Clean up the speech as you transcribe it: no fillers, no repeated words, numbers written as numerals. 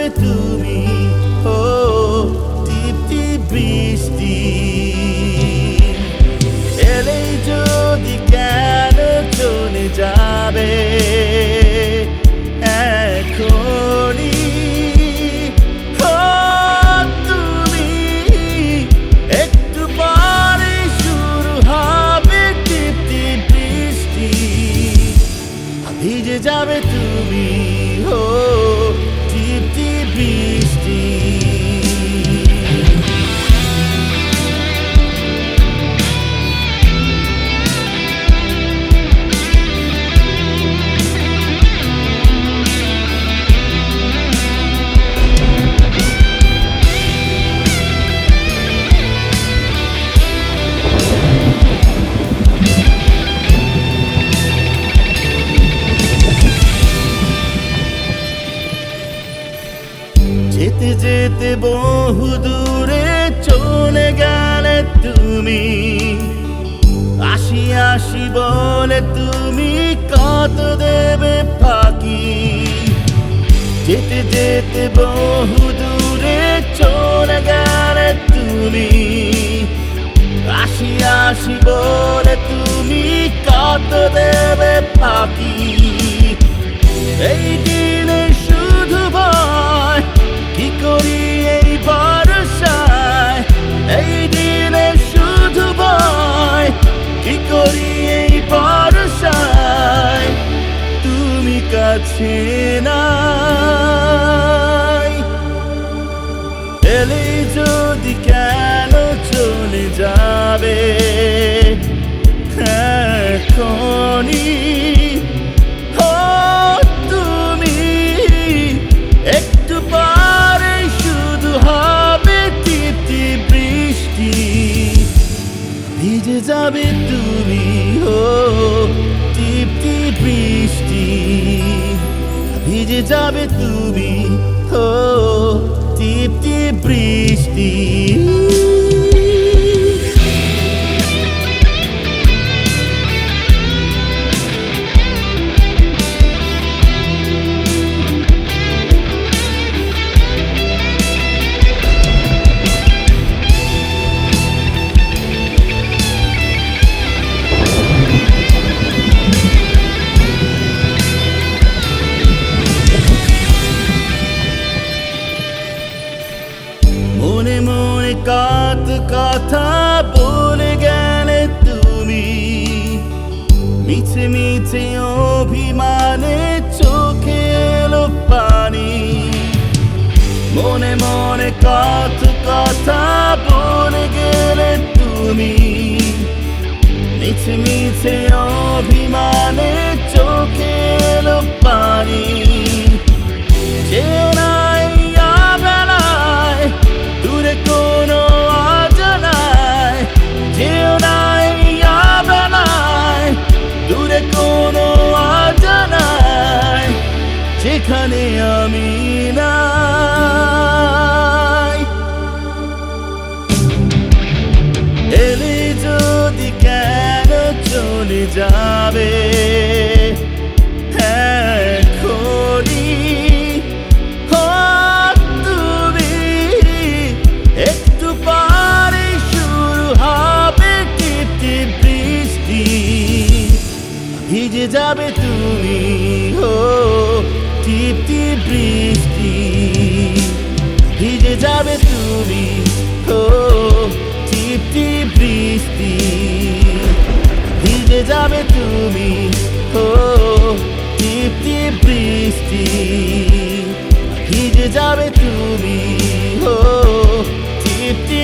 যাবে তুমি, ও টিপটি বৃষ্টি এলেই যদি কেন চলে যাবে এখনই। তুমি একটু পরে শুরু হবে টিপটি বৃষ্টি, ভিজে যাবে তুমি, ও টিপটি বৃষ্টি। যেতে যেতে বহু দূরে চলে গেলে তুমি, আসি আসি বলে তুমি কত দেবে ফাঁকি। যেতে যেতে বহু দূরে চলে গেলে তুমি, আসি আসি বলে তুমি কত দেবে ফাঁকি। এই দিনে শুধু ভয়, কি করি এই ভরসায়। এই দিনে শুধু ভয়, কি করি এই ভরসায়। তুমি কাছে নাই, এলে যদি কেন চলে যাবে এখনই। একটু পরে শুধু হবে টিপটি বৃষ্টি, ভিজে যাবে তুমি, ও টিপটি বৃষ্টি। ভিজে যাবে তুমি, ও টিপটি বৃষ্টি। মনে মনে কত কথা বলে গেলে তুমি, মিছে মিছে অভিমানে চোখে এলো পানি। মনে মনে কত কথা বলে গেলে তুমি, মিছে মিছে অভিমানে চোখে এলো পানি। যেও না দূরে কোনো অজানায়, যেও না বেলায় দূরে কোনো অজানায়, যেখানে আমি নাই। এলে যদি কেন চলে যাবে এখনই। একটু পরে শুরু হবে টিপটি বৃষ্টি, ভিজে যাবে তুমি, ও টিপটি বৃষ্টি। ভিজে যাবে তুমি, ও টিপটি বৃষ্টি। ভিজে যাবে তুমি, ও টিপটি বৃষ্টি। ভিজে যাবে তুমি, ও টিপটি